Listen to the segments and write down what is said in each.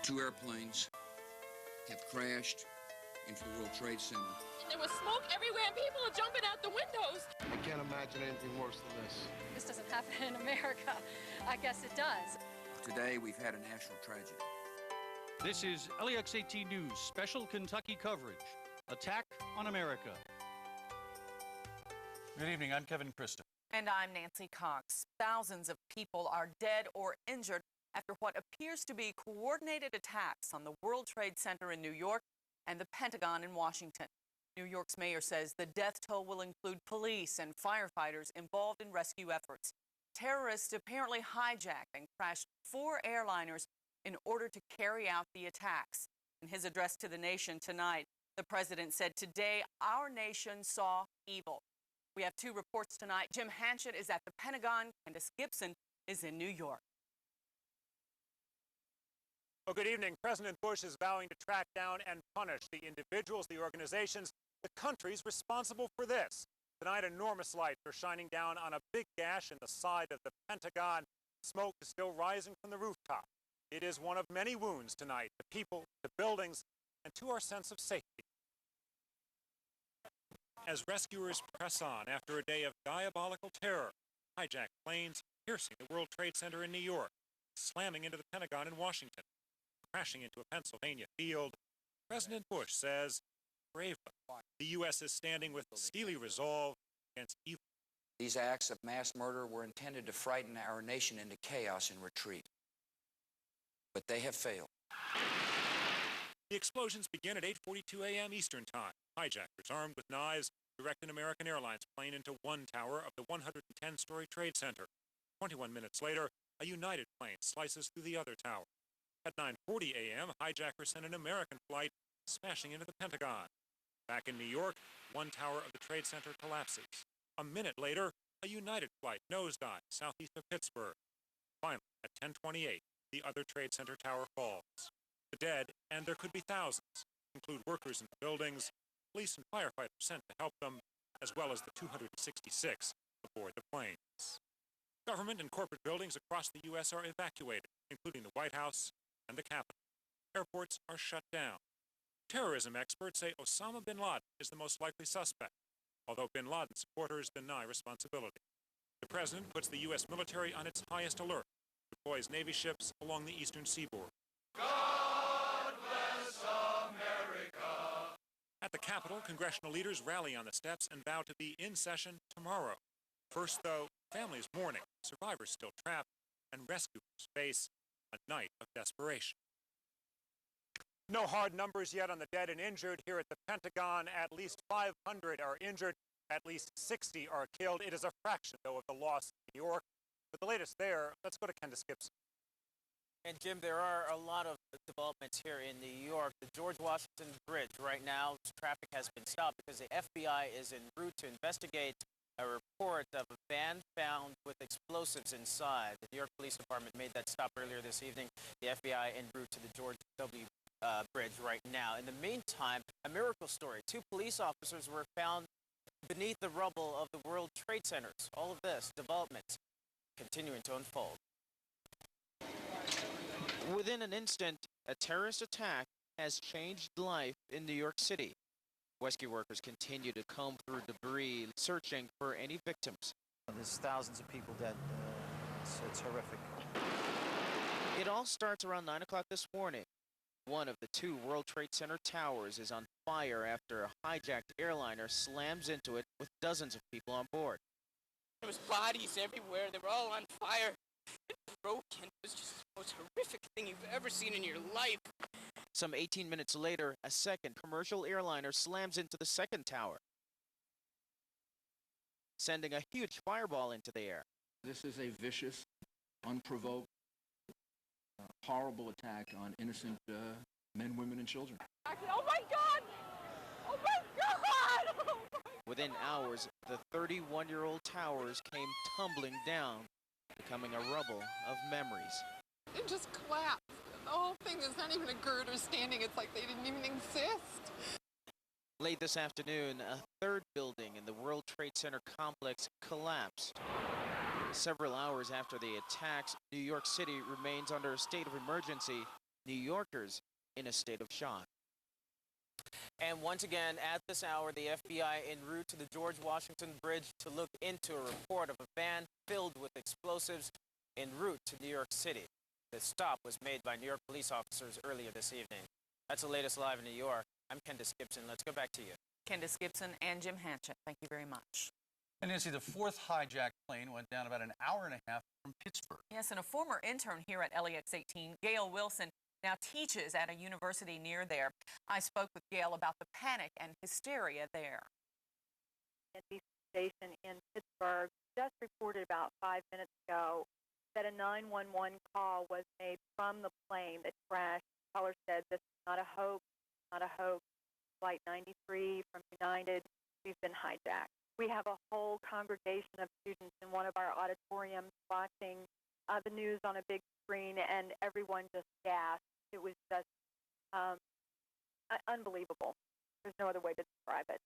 Two airplanes have crashed into the World Trade Center. There was smoke everywhere and people are jumping out the windows. I can't imagine anything worse than this. This doesn't happen in America. I guess it does. Today, we've had a national tragedy. This is LEX 18 News, special Kentucky coverage. Attack on America. Good evening, I'm Kevin Christo. And I'm Nancy Cox. Thousands of people are dead or injured after what appears to be coordinated attacks on the World Trade Center in New York and the Pentagon in Washington. New York's mayor says the death toll will include police and firefighters involved in rescue efforts. Terrorists apparently hijacked and crashed 4 airliners in order to carry out the attacks. In his address to the nation tonight, the president said, "Today, our nation saw evil." We have 2 reports tonight. Jim Hanchett is at the Pentagon. Candace Gibson is in New York. Well, good evening. President Bush is vowing to track down and punish the individuals, the organizations, the countries responsible for this. Tonight, enormous lights are shining down on a big gash in the side of the Pentagon. Smoke is still rising from the rooftop. It is one of many wounds tonight to people, to buildings, and to our sense of safety. As rescuers press on after a day of diabolical terror, hijacked planes piercing the World Trade Center in New York, slamming into the Pentagon in Washington, crashing into a Pennsylvania field, President Bush says, bravely, the U.S. is standing with steely resolve against evil. These acts of mass murder were intended to frighten our nation into chaos and retreat. But they have failed. The explosions begin at 8:42 a.m. Eastern Time. Hijackers armed with knives direct an American Airlines plane into one tower of the 110-story Trade Center. 21 minutes later, a United plane slices through the other tower. At 9:40 a.m., hijackers sent an American flight smashing into the Pentagon. Back in New York, one tower of the Trade Center collapses. A minute later, a United flight nosedives southeast of Pittsburgh. Finally, at 10:28, the other Trade Center tower falls. The dead, and there could be thousands, include workers in the buildings, police and firefighters sent to help them, as well as the 266 aboard the planes. Government and corporate buildings across the U.S. are evacuated, including the White House and the Capitol. Airports are shut down. Terrorism experts say Osama bin Laden is the most likely suspect, although bin Laden supporters deny responsibility. The president puts the U.S. military on its highest alert, deploys Navy ships along the eastern seaboard. God bless America. At the Capitol, congressional leaders rally on the steps and vow to be in session tomorrow. First, though, families mourning, survivors still trapped, and rescuers face a night of desperation. No hard numbers yet on the dead and injured. Here at the Pentagon, at least 500 are injured, at least 60 are killed. It is a fraction, though, of the loss in New York. But the latest there, let's go to Candace Gibson. And Jim, there are a lot of developments here in New York. The George Washington Bridge right now, traffic has been stopped because the FBI is en route to investigate a report of a van found with explosives inside. The New York Police Department made that stop earlier this evening. The FBI en route to the George W. Bridge right now. In the meantime, a miracle story. 2 police officers were found beneath the rubble of the World Trade Centers. All of this development continuing to unfold. Within an instant, a terrorist attack has changed life in New York City. Rescue workers continue to comb through debris, searching for any victims. There's thousands of people dead. It's horrific. It all starts around 9 o'clock this morning. One of the 2 World Trade Center towers is on fire after a hijacked airliner slams into it with dozens of people on board. There was bodies everywhere. They were all on fire. It broke, and it was just the most horrific thing you've ever seen in your life. Some 18 minutes later, a second commercial airliner slams into the second tower, sending a huge fireball into the air. This is a vicious, unprovoked, horrible attack on innocent men, women, and children. Oh my God! Oh my God! Oh my... Within hours, the 31-year-old towers came tumbling down, becoming a rubble of memories. It just collapsed. The whole thing is not even a girder standing. It's like they didn't even exist. Late this afternoon, a third building in the World Trade Center complex collapsed. Several hours after the attacks, New York City remains under a state of emergency New Yorkers in a state of shock. And once again, at this hour, the FBI en route to the George Washington Bridge to look into a report of a van filled with explosives en route to New York City. The stop was made by New York police officers earlier this evening. That's the latest live in New York. I'm Candace Gibson. Let's go back to you. Candace Gibson and Jim Hanchett, thank you very much. And Nancy, the fourth hijacked plane went down about an hour and a half from Pittsburgh. Yes, and a former intern here at LEX 18, Gail Wilson, now teaches at a university near there. I spoke with Gail about the panic and hysteria there. NBC station in Pittsburgh just reported about 5 minutes ago that a 911 call was made from the plane that crashed. The caller said, "This is not a hoax, not a hoax. Flight 93 from United, we've been hijacked." We have a whole congregation of students in one of our auditoriums watching the news on a big screen, and everyone just gasped. It was just unbelievable. There's no other way to describe it.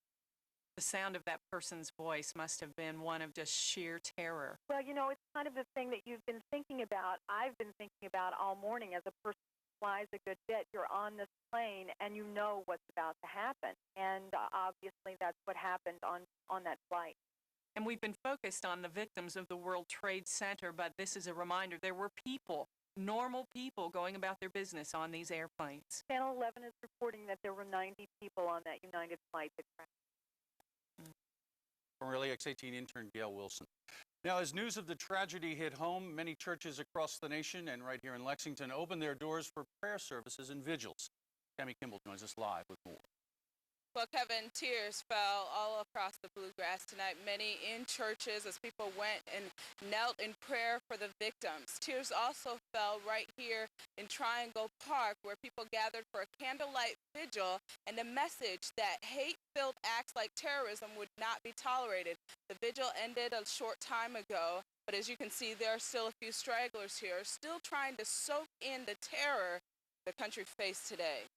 The sound of that person's voice must have been one of just sheer terror. Well, you know, it's kind of the thing that you've been thinking about. I've been thinking about all morning as a person who flies a good bit. You're on this plane and you know what's about to happen. And obviously that's what happened on that flight. And we've been focused on the victims of the World Trade Center, but this is a reminder there were people, normal people, going about their business on these airplanes. Channel 11 is reporting that there were 90 people on that United flight that crashed. From LEX 18 intern Gail Wilson. Now, as news of the tragedy hit home, many churches across the nation and right here in Lexington opened their doors for prayer services and vigils. Tammy Kimball joins us live with more. Well, Kevin, tears fell all across the Bluegrass tonight, many in churches as people went and knelt in prayer for the victims. Tears also fell right here in Triangle Park, where people gathered for a candlelight vigil and a message that hate-filled acts like terrorism would not be tolerated. The vigil ended a short time ago, but as you can see, there are still a few stragglers here, still trying to soak in the terror the country faced today.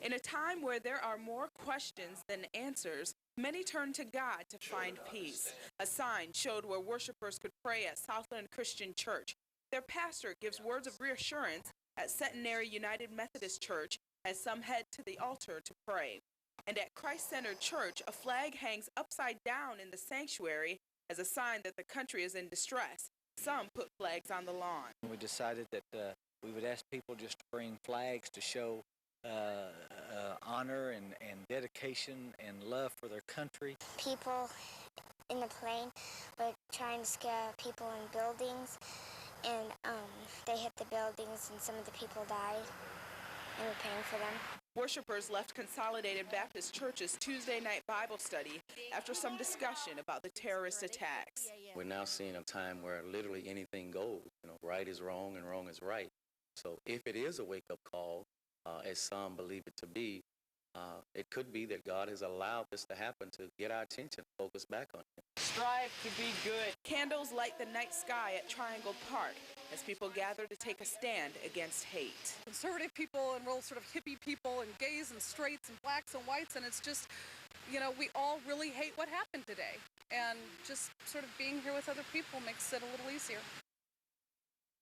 In a time where there are more questions than answers, many turn to God to find peace. A sign showed where worshipers could pray at Southland Christian Church. Their pastor gives words of reassurance at Centenary United Methodist Church as some head to the altar to pray. And at Christ Centered Church, a flag hangs upside down in the sanctuary as a sign that the country is in distress. Some put flags on the lawn. We decided that we would ask people just to bring flags to show honor and dedication and love for their country. People in the plane were trying to scare people in buildings, and they hit the buildings and some of the people died, and we're praying for them. Worshippers left Consolidated Baptist Church's Tuesday night Bible study after some discussion about the terrorist attacks. We're now seeing a time where literally anything goes. You know, right is wrong and wrong is right. So if it is a wake-up call, as some believe it to be, it could be that God has allowed this to happen to get our attention, focus back on Him. Strive to be good. Candles light the night sky at Triangle Park as people gather to take a stand against hate. Conservative people and real sort of hippie people and gays and straights and blacks and whites, and it's just, you know, we all really hate what happened today. And just sort of being here with other people makes it a little easier.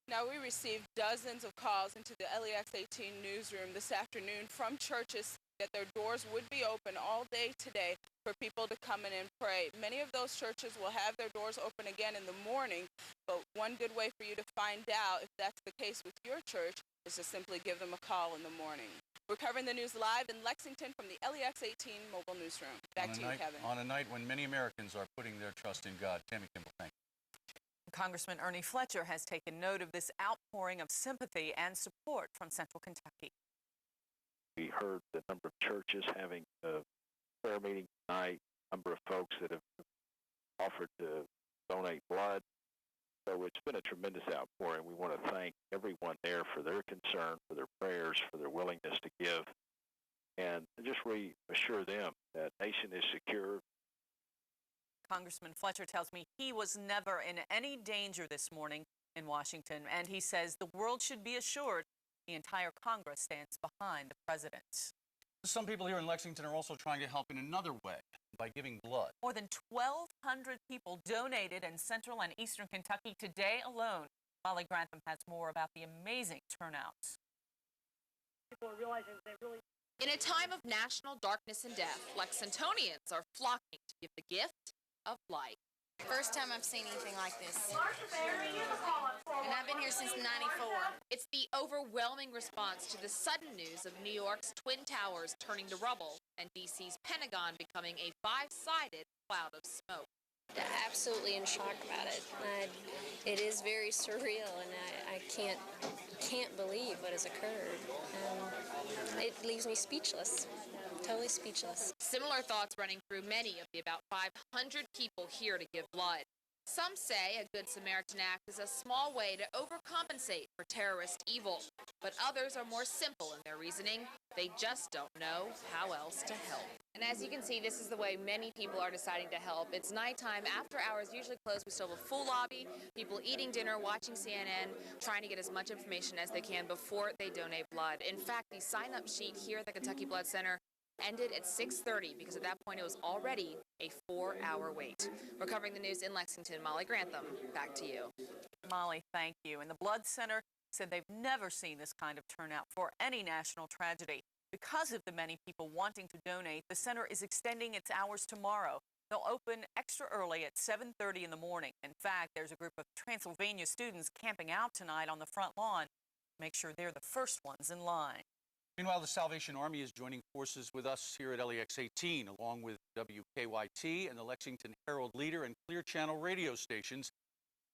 Now, we received dozens of calls into the LEX 18 newsroom this afternoon from churches that their doors would be open all day today for people to come in and pray. Many of those churches will have their doors open again in the morning, but one good way for you to find out if that's the case with your church is to simply give them a call in the morning. We're covering the news live in Lexington from the LEX 18 mobile newsroom. Back to you, Kevin. On a night when many Americans are putting their trust in God. Tammy Kimball, thank you. Congressman Ernie Fletcher has taken note of this outpouring of sympathy and support from Central Kentucky. We heard the number of churches having a prayer meeting tonight, number of folks that have offered to donate blood. So it's been a tremendous outpouring. We want to thank everyone there for their concern, for their prayers, for their willingness to give, and just reassure them that nation is secure. Congressman Fletcher tells me he was never in any danger this morning in Washington, and he says the world should be assured the entire Congress stands behind the president. Some people here in Lexington are also trying to help in another way, by giving blood. More than 1,200 people donated in Central and Eastern Kentucky today alone Molly Grantham has more about the amazing turnouts. People are realizing they really. In a time of national darkness and death, Lexingtonians are flocking to give the gift of light. First time I've seen anything like this. And I've been here since '94. It's the overwhelming response to the sudden news of New York's Twin Towers turning to rubble and D.C.'s Pentagon becoming a five-sided cloud of smoke. Absolutely in shock about it. It is very surreal, and I can't believe what has occurred. It leaves me speechless, totally speechless. Similar thoughts running through many of the about 500 people here to give blood. Some say a Good Samaritan act is a small way to overcompensate for terrorist evil, but others are more simple in their reasoning. They just don't know how else to help. And as you can see, this is the way many people are deciding to help. It's nighttime, after hours usually closed. We still have a full lobby, people eating dinner, watching CNN, trying to get as much information as they can before they donate blood. In fact, the sign-up sheet here at the Kentucky Blood Center ended at 6:30 because at that point it was already a 4-hour wait. We're covering the news in Lexington. Molly Grantham, back to you. Molly, thank you. And the Blood Center said they've never seen this kind of turnout for any national tragedy. Because of the many people wanting to donate, the center is extending its hours tomorrow. They'll open extra early at 7:30 in the morning. In fact, there's a group of Transylvania students camping out tonight on the front lawn. Make sure they're the first ones in line. Meanwhile, the Salvation Army is joining forces with us here at LEX 18, along with WKYT and the Lexington Herald Leader and Clear Channel radio stations,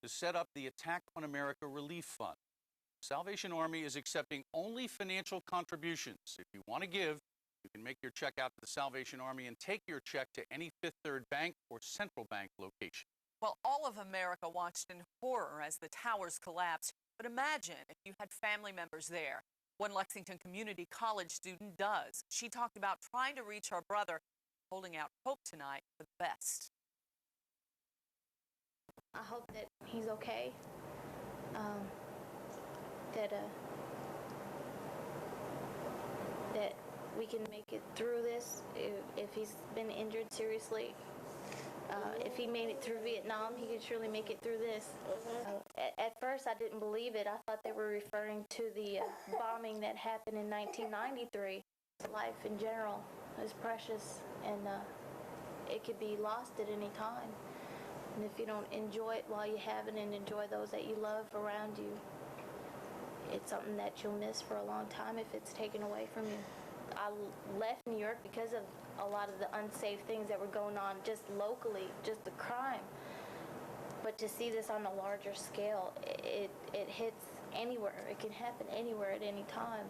to set up the Attack on America Relief Fund. Salvation Army is accepting only financial contributions. If you want to give, you can make your check out to the Salvation Army and take your check to any Fifth Third Bank or Central Bank location. Well, all of America watched in horror as the towers collapsed. But imagine if you had family members there. One Lexington Community College student does. She talked about trying to reach her brother, holding out hope tonight for the best. I hope that he's okay. That we can make it through this. If he's been injured seriously, if he made it through Vietnam, he could surely make it through this. At first, I didn't believe it. I thought they were referring to the bombing that happened in 1993. Life in general is precious, and it could be lost at any time. And if you don't enjoy it while you have it and enjoy those that you love around you, it's something that you'll miss for a long time if it's taken away from you. I left New York because of a lot of the unsafe things that were going on just locally, just the crime. But to see this on a larger scale, it hits anywhere. It can happen anywhere at any time.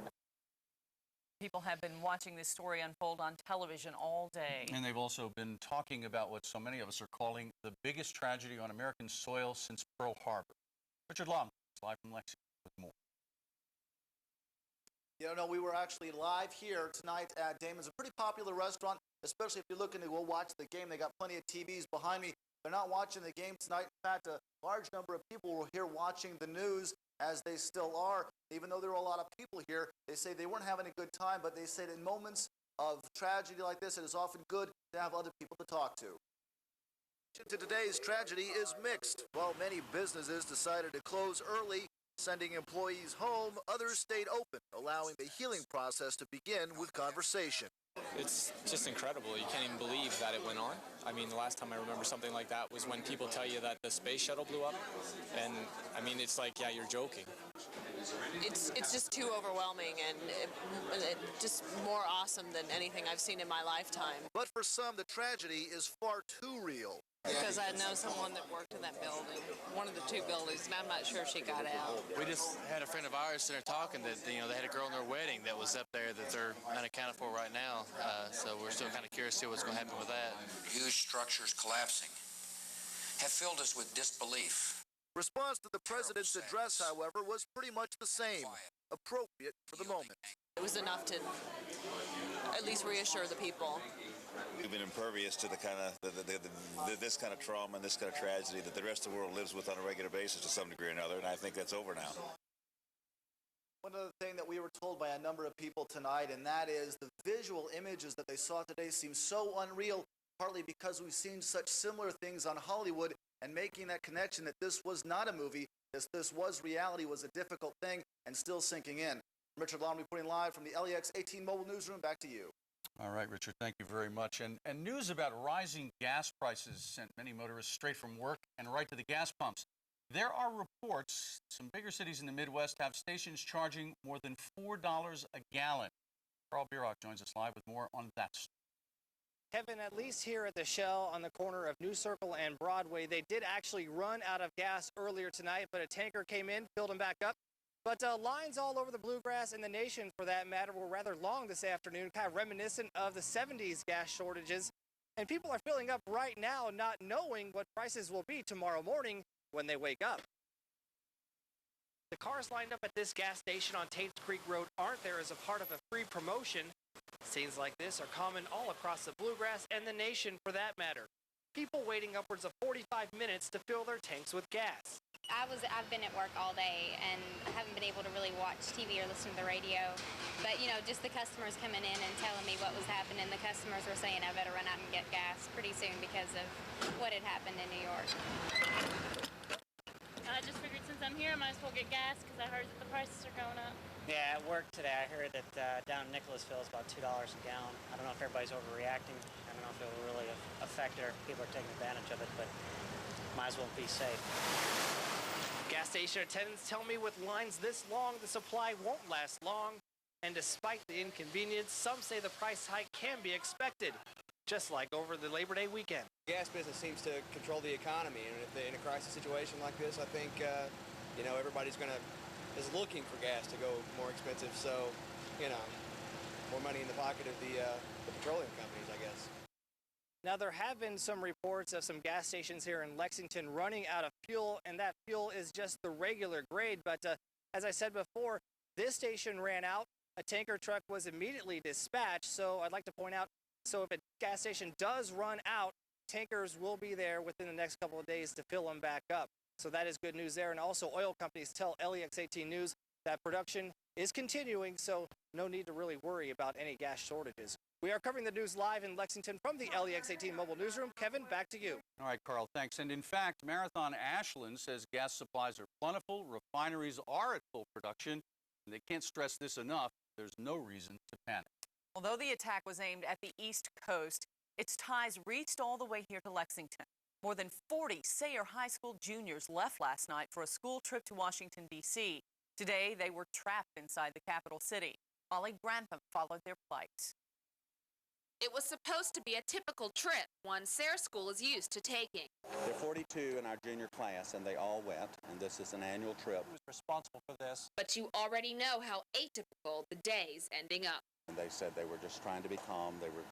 People have been watching this story unfold on television all day. And they've also been talking about what so many of us are calling the biggest tragedy on American soil since Pearl Harbor. Richard Long, live from Lexington with more. You know, we were actually live here tonight at Damon's, a pretty popular restaurant, especially if you're looking to go watch the game. They got plenty of TVs behind me. They're not watching the game tonight. In fact, a large number of people were here watching the news, as they still are. Even though there were a lot of people here, they say they weren't having a good time, but they say that in moments of tragedy like this, it is often good to have other people to talk to. To today's tragedy is mixed. While many businesses decided to close early, sending employees home, others stayed open, allowing the healing process to begin with conversation. It's just incredible. You can't even believe that it went on. I mean, the last time I remember something like that was when people tell you that the space shuttle blew up. And, I mean, it's like, yeah, you're joking. It's just too overwhelming and just more awesome than anything I've seen in my lifetime. But for some, the tragedy is far too real. Because I know someone that worked in that building, one of the two buildings, and I'm not sure she got out. We just had a friend of ours there talking that, you know, they had a girl in their wedding that was up there that they're unaccounted for right now. So we're still kind of curious to see what's going to happen with that. Huge structures collapsing have filled us with disbelief. Response to the president's address, however, was pretty much the same, appropriate for the moment. It was enough to at least reassure the people. We've been impervious to the kind of this kind of trauma and this kind of tragedy that the rest of the world lives with on a regular basis to some degree or another, and I think that's over now. One other thing that we were told by a number of people tonight, and that is the visual images that they saw today seem so unreal, partly because we've seen such similar things on Hollywood and making that connection that this was not a movie, this was reality, was a difficult thing, and still sinking in. Richard Long reporting live from the LEX 18 Mobile Newsroom. Back to you. All right, Richard, thank you very much. And news about rising gas prices sent many motorists straight from work and right to the gas pumps. There are reports some bigger cities in the Midwest have stations charging more than $4 a gallon. Carl Bierock joins us live with more on that story. Kevin, at least here at the Shell on the corner of New Circle and Broadway, they did actually run out of gas earlier tonight, but a tanker came in, filled them back up. But lines all over the Bluegrass and the nation, for that matter, were rather long this afternoon, kind of reminiscent of the 70s gas shortages. And people are filling up right now, not knowing what prices will be tomorrow morning when they wake up. The cars lined up at this gas station on Tates Creek Road aren't there as a part of a free promotion. Scenes like this are common all across the Bluegrass and the nation, for that matter. People waiting upwards of 45 minutes to fill their tanks with gas. I've been at work all day and haven't been able to really watch TV or listen to the radio. But, you know, just the customers coming in and telling me what was happening. The customers were saying I better run out and get gas pretty soon because of what had happened in New York. I just figured since I'm here, I might as well get gas because I heard that the prices are going up. Yeah, at work today, I heard that down in Nicholasville it's about $2 a gallon. I don't know if everybody's overreacting. I don't know if it will really affect it or if people are taking advantage of it, but might as well be safe. Gas station attendants tell me with lines this long, the supply won't last long. And despite the inconvenience, some say the price hike can be expected, just like over the Labor Day weekend. Gas business seems to control the economy, and if in a crisis situation like this, I think you know, everybody's is looking for gas to go more expensive. So, you know, more money in the pocket of the petroleum companies, I guess. Now, there have been some reports of some gas stations here in Lexington running out of fuel, and that fuel is just the regular grade. But as I said before, this station ran out. A tanker truck was immediately dispatched. So I'd like to point out, so if a gas station does run out, tankers will be there within the next couple of days to fill them back up. So that is good news there. And also, oil companies tell LEX 18 News that production is continuing, so no need to really worry about any gas shortages. We are covering the news live in Lexington from the LEX 18 Mobile Newsroom. Kevin, back to you. All right, Carl, thanks. And in fact, Marathon Ashland says gas supplies are plentiful, refineries are at full production, and they can't stress this enough. There's no reason to panic. Although the attack was aimed at the East Coast, its ties reached all the way here to Lexington. More than 40 Sayre High School juniors left last night for a school trip to Washington, D.C. Today, they were trapped inside the capital city. Molly Grantham followed their plight. It was supposed to be a typical trip, one Sayre School is used to taking. There are 42 in our junior class, and they all went, and this is an annual trip. Who's responsible for this? But you already know how atypical the day's ending up. And they said they were just trying to be calm. They were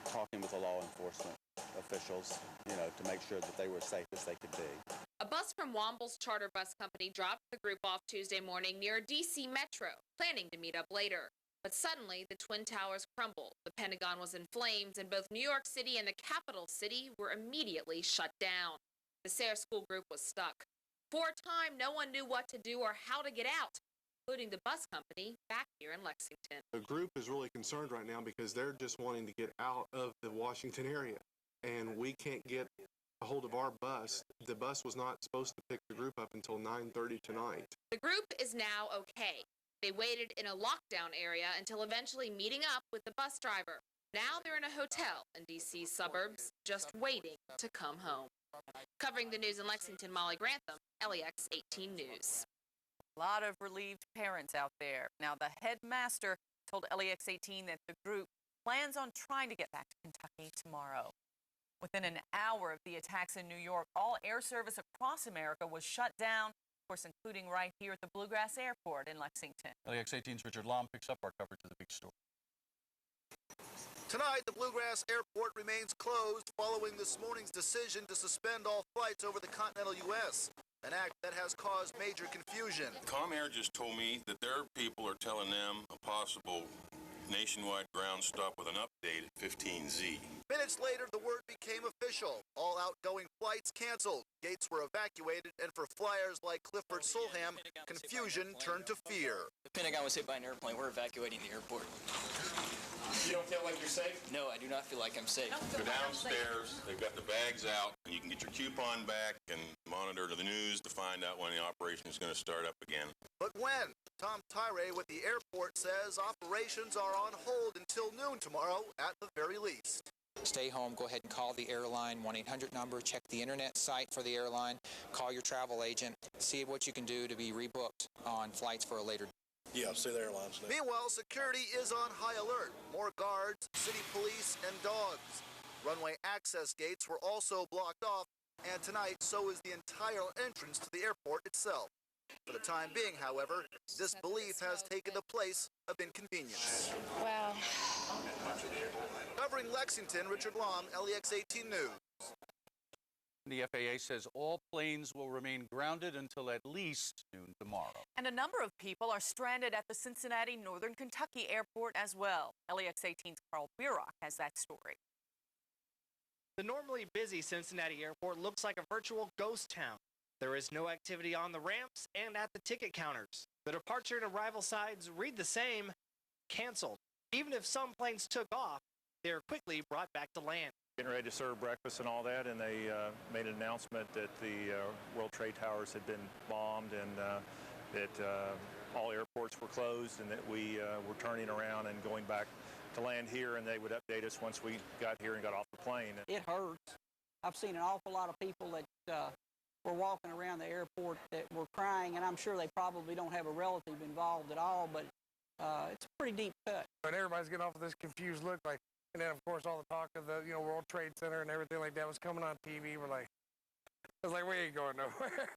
talking with the law enforcement officials, you know, to make sure that they were as safe as they could be. A bus from Womble's charter bus company dropped the group off Tuesday morning near D.C. Metro, planning to meet up later. But suddenly, the Twin Towers crumbled. The Pentagon was in flames, and both New York City and the capital city were immediately shut down. The Sayre School group was stuck. For a time, no one knew what to do or how to get out, including the bus company back here in Lexington. The group is really concerned right now because they're just wanting to get out of the Washington area, and we can't get a hold of our bus. The bus was not supposed to pick the group up until 9:30 tonight. The group is now okay. They waited in a lockdown area until eventually meeting up with the bus driver. Now they're in a hotel in D.C.'s suburbs, just waiting to come home. Covering the news in Lexington, Molly Grantham, LEX 18 News. A lot of relieved parents out there. Now, the headmaster told LEX 18 that the group plans on trying to get back to Kentucky tomorrow. Within an hour of the attacks in New York, all air service across America was shut down, of course, including right here at the Bluegrass Airport in Lexington. LEX 18's Richard Lom picks up our coverage of the big story. Tonight, the Bluegrass Airport remains closed following this morning's decision to suspend all flights over the continental U.S., an act that has caused major confusion. ComAir just told me that their people are telling them a possible nationwide ground stop with an update at 15Z. Minutes later, the word became official. All outgoing flights canceled. Gates were evacuated, and for flyers like Clifford Solham, confusion turned to fear. The Pentagon was hit by an airplane. We're evacuating the airport. You don't feel like you're safe? No, I do not feel like I'm safe. Go downstairs. They've got the bags out, and you can get your coupon back and monitor the news to find out when the operation is going to start up again. But when? Tom Tyre with the airport says operations are on hold until noon tomorrow at the very least. Stay home, go ahead and call the airline 1-800 number, check the internet site for the airline, call your travel agent, see what you can do to be rebooked on flights for a later date. Yeah, see the airlines. Meanwhile, security is on high alert. More guards, city police, and dogs. Runway access gates were also blocked off, and tonight so is the entire entrance to the airport itself. For the time being, however, disbelief has taken the place of inconvenience. Wow. Covering Lexington, Richard Lom, LEX 18 News. The FAA says all planes will remain grounded until at least noon tomorrow. And a number of people are stranded at the Cincinnati Northern Kentucky Airport as well. LEX 18's Carl Bierock has that story. The normally busy Cincinnati Airport looks like a virtual ghost town. There is no activity on the ramps and at the ticket counters. The departure and arrival signs read the same, canceled. Even if some planes took off, they are quickly brought back to land. Getting ready to serve breakfast and all that, and they made an announcement that the World Trade Towers had been bombed and that all airports were closed and that we were turning around and going back to land here, and they would update us once we got here and got off the plane. It hurts. I've seen an awful lot of people that were walking around the airport that were crying, and I'm sure they probably don't have a relative involved at all, but it's a pretty deep cut. And everybody's getting off of this confused look, like, and then of course all the talk of the World Trade Center and everything like that was coming on TV. We're like, it's like we ain't going nowhere.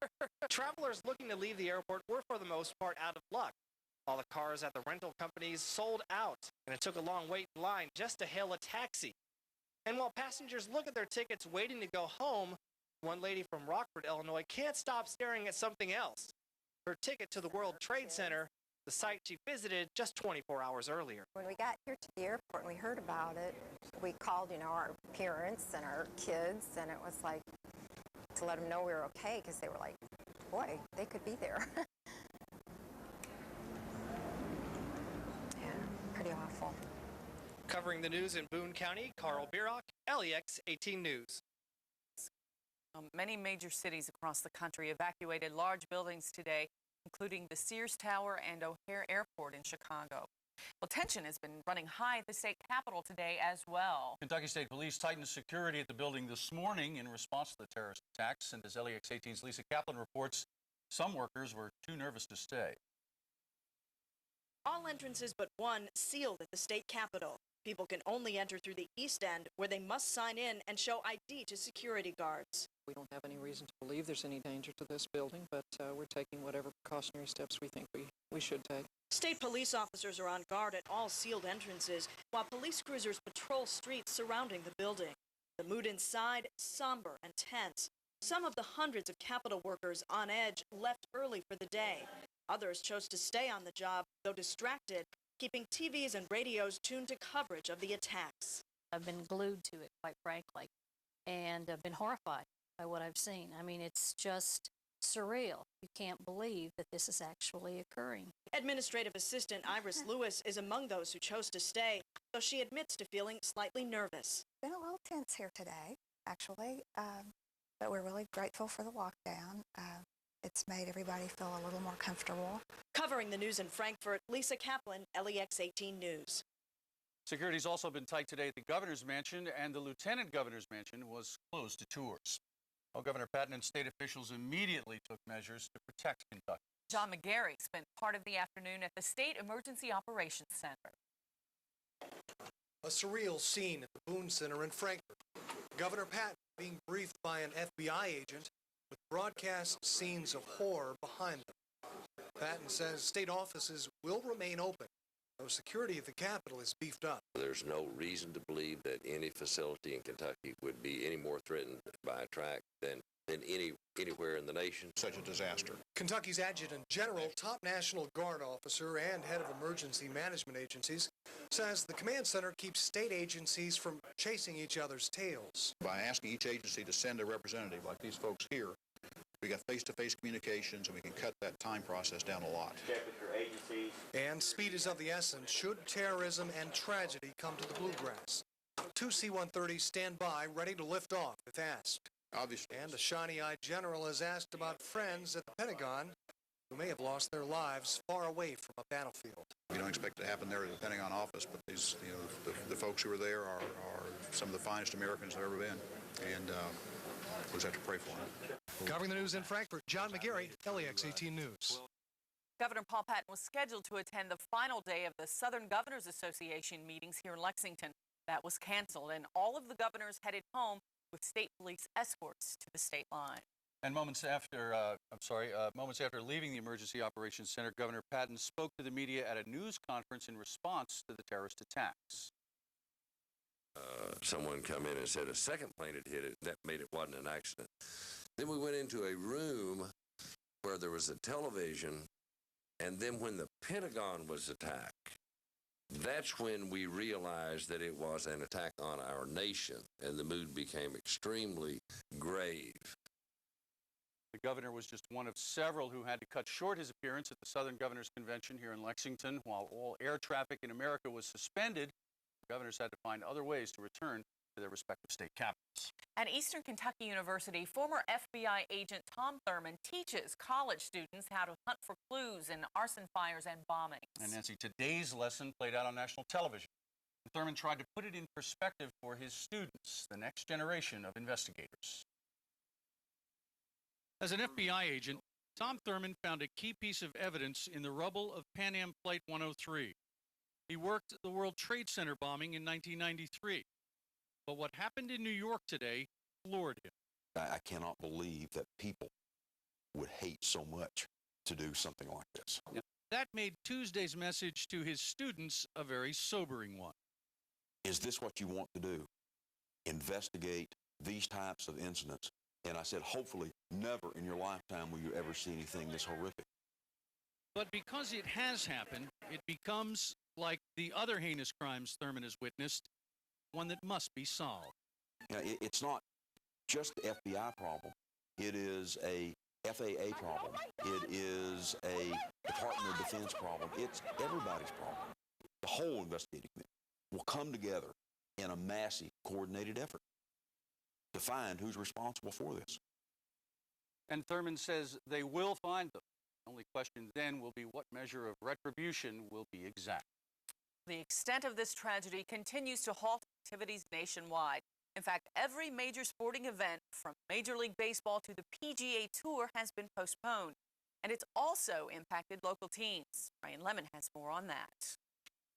Travelers looking to leave the airport were for the most part out of luck. All the cars at the rental companies sold out, and it took a long wait in line just to hail a taxi. And while passengers look at their tickets waiting to go home, one lady from Rockford, Illinois, can't stop staring at something else. Her ticket to the World Trade Center, the site she visited just 24 hours earlier. When we got here to the airport and we heard about it, we called, our parents and our kids, and it was like to let them know we were okay, because they were like, boy, they could be there. Yeah, pretty awful. Covering the news in Boone County, Carl Bierock, LEX 18 News. Many major cities across the country evacuated large buildings today, including the Sears Tower and O'Hare Airport in Chicago. Well, tension has been running high at the state capitol today as well. Kentucky State Police tightened security at the building this morning in response to the terrorist attacks, and as LEX 18's Lisa Kaplan reports, some workers were too nervous to stay. All entrances but one sealed at the state capitol. People can only enter through the east end, where they must sign in and show ID to security guards. We don't have any reason to believe there's any danger to this building, but we're taking whatever precautionary steps we think we should take. State police officers are on guard at all sealed entrances, while police cruisers patrol streets surrounding the building. The mood inside, somber and tense. Some of the hundreds of Capitol workers on edge left early for the day. Others chose to stay on the job, though distracted, keeping TVs and radios tuned to coverage of the attacks. I've been glued to it, quite frankly, and I've been horrified by what I've seen. I mean, it's just surreal. You can't believe that this is actually occurring. Administrative Assistant Iris Lewis is among those who chose to stay, though she admits to feeling slightly nervous. Been a little tense here today, actually, but we're really grateful for the lockdown. It's made everybody feel a little more comfortable. Covering the news in Frankfort, Lisa Kaplan, LEX 18 News. Security's also been tight today at the governor's mansion, and the lieutenant governor's mansion was closed to tours. Well, Governor Patton and state officials immediately took measures to protect Kentucky. John McGarry spent part of the afternoon at the State Emergency Operations Center. A surreal scene at the Boone Center in Frankfort. Governor Patton being briefed by an FBI agent with broadcast scenes of horror behind them. Patton says state offices will remain open, though security at the Capitol is beefed up. There's no reason to believe that any facility in Kentucky would be any more threatened by a track than anywhere in the nation. Such a disaster. Kentucky's Adjutant General, top National Guard officer, and head of emergency management agencies, says the command center keeps state agencies from chasing each other's tails. By asking each agency to send a representative, like these folks here, We got face-to-face communications, and we can cut that time process down a lot. Check with your agencies. And speed is of the essence should terrorism and tragedy come to the Bluegrass. Two C-130s stand by, ready to lift off if asked. Obviously. And a shiny-eyed general has asked about friends at the Pentagon who may have lost their lives far away from a battlefield. We don't expect it to happen there at the Pentagon office, but these, the folks who are there are some of the finest Americans there have ever been, and we'll just have to pray for them. Covering the news in Frankfurt, John McGarry, LEX 18 News. Governor Paul Patton was scheduled to attend the final day of the Southern Governors Association meetings here in Lexington. That was canceled, and all of the governors headed home with state police escorts to the state line. And moments after leaving the Emergency Operations Center, Governor Patton spoke to the media at a news conference in response to the terrorist attacks. Someone come in and said a second plane had hit it. That made it wasn't an accident. Then we went into a room where there was a television, and then when the Pentagon was attacked, that's when we realized that it was an attack on our nation, and the mood became extremely grave. The governor was just one of several who had to cut short his appearance at the Southern Governors Convention here in Lexington. While all air traffic in America was suspended, the governors had to find other ways to return to their respective state capitals. At Eastern Kentucky University, former FBI agent Tom Thurman teaches college students how to hunt for clues in arson fires and bombings. And Nancy, today's lesson played out on national television. Thurman tried to put it in perspective for his students, the next generation of investigators. As an FBI agent, Tom Thurman found a key piece of evidence in the rubble of Pan Am Flight 103. He worked the World Trade Center bombing in 1993. But what happened in New York today floored him. I cannot believe that people would hate so much to do something like this. That made Tuesday's message to his students a very sobering one. Is this what you want to do? Investigate these types of incidents. And I said, hopefully, never in your lifetime will you ever see anything this horrific. But because it has happened, it becomes, like the other heinous crimes Thurman has witnessed, one that must be solved. It's not just the FBI problem. It is a FAA problem. It is a Department of Defense problem. It's everybody's problem. The whole investigating committee will come together in a massive, coordinated effort to find who's responsible for this. And Thurman says they will find them. The only question then will be what measure of retribution will be exact. The extent of this tragedy continues to halt activities nationwide. In fact, every major sporting event, from Major League Baseball to the PGA Tour, has been postponed. And it's also impacted local teams. Ryan Lemon has more on that.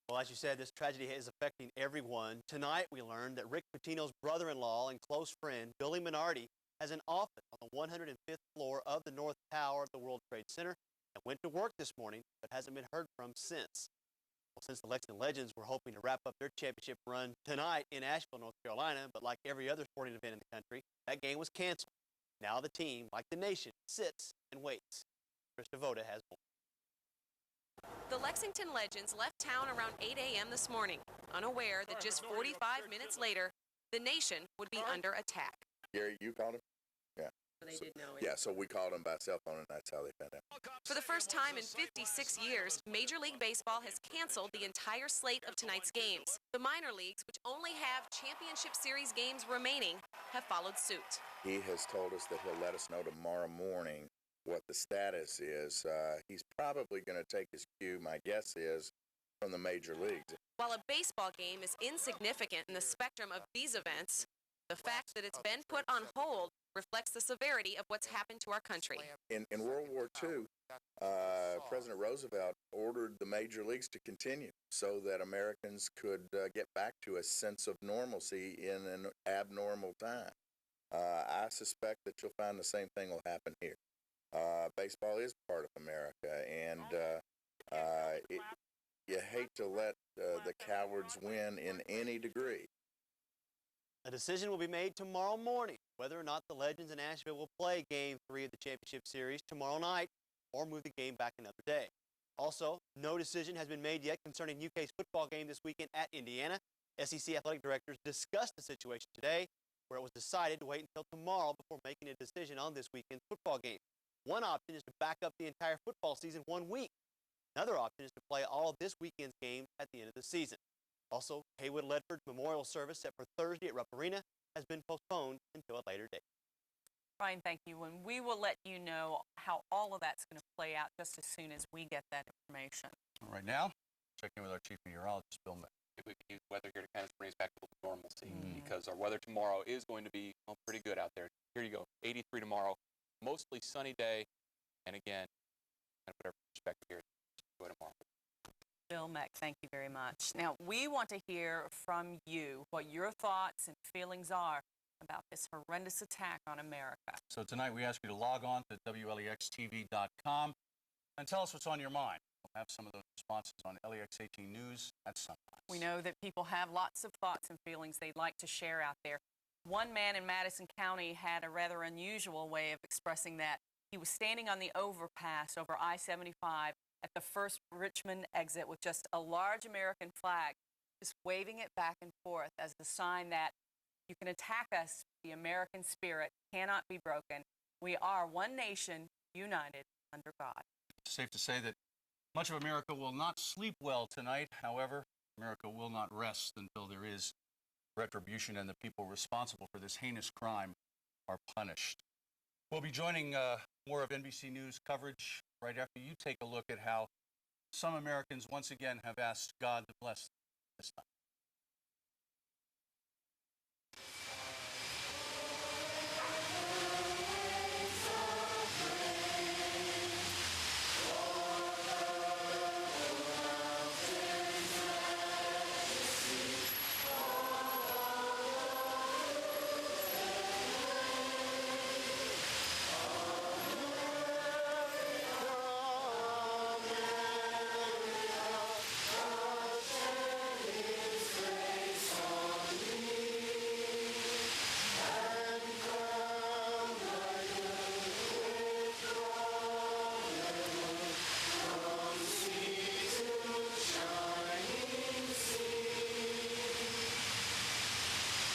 Well, as you said, this tragedy is affecting everyone. Tonight, we learned that Rick Pitino's brother-in-law and close friend, Billy Minardi, has an office on the 105th floor of the North Tower of the World Trade Center and went to work this morning, but hasn't been heard from since. Well, since the Lexington Legends were hoping to wrap up their championship run tonight in Asheville, North Carolina, but like every other sporting event in the country, that game was canceled. Now the team, like the nation, sits and waits. Chris Devoda has more. The Lexington Legends left town around 8 a.m. this morning, unaware that just 45 minutes later, the nation would be under attack. Gary, you called him? Yeah. They did know it. Yeah, so we called him by cell phone, and that's how they found out. For the first time in 56 years, Major League Baseball has canceled the entire slate of tonight's games. The minor leagues, which only have championship series games remaining, have followed suit. He has told us that he'll let us know tomorrow morning what the status is. He's probably going to take his cue, my guess is, from the major leagues. While a baseball game is insignificant in the spectrum of these events, the fact that it's been put on hold reflects the severity of what's happened to our country. In World War II, President Roosevelt ordered the major leagues to continue so that Americans could get back to a sense of normalcy in an abnormal time. I suspect that you'll find the same thing will happen here. Baseball is part of America, and you hate to let the cowards win in any degree. A decision will be made tomorrow morning whether or not the Legends in Asheville will play Game 3 of the championship series tomorrow night or move the game back another day. Also, no decision has been made yet concerning UK's football game this weekend at Indiana. SEC athletic directors discussed the situation today. where it was decided to wait until tomorrow before making a decision on this weekend's football game. One option is to back up the entire football season 1 week. Another option is to play all of this weekend's games at the end of the season. Also, Haywood-Ledford's memorial service set for Thursday at Rupp Arena has been postponed until a later date. Brian, thank you. And we will let you know how all of that's going to play out just as soon as we get that information. Right now, checking with our chief meteorologist, Bill May. We can use weather here to kind of bring us back to normalcy because our weather tomorrow is going to be pretty good out there. Here you go, 83 tomorrow, mostly sunny day, and again, kind of whatever perspective here tomorrow. Bill Meck, thank you very much. Now, we want to hear from you what your thoughts and feelings are about this horrendous attack on America. So tonight we ask you to log on to WLEXTV.com and tell us what's on your mind. We'll have some of those responses on LEX 18 News at sunrise. We know that people have lots of thoughts and feelings they'd like to share out there. One man in Madison County had a rather unusual way of expressing that. He was standing on the overpass over I-75 at the first Richmond exit with just a large American flag, just waving it back and forth as a sign that you can attack us, the American spirit cannot be broken. We are one nation, united under God. It's safe to say that much of America will not sleep well tonight. However, America will not rest until there is retribution and the people responsible for this heinous crime are punished. We'll be joining more of NBC News coverage right after you take a look at how some Americans once again have asked God to bless them this time.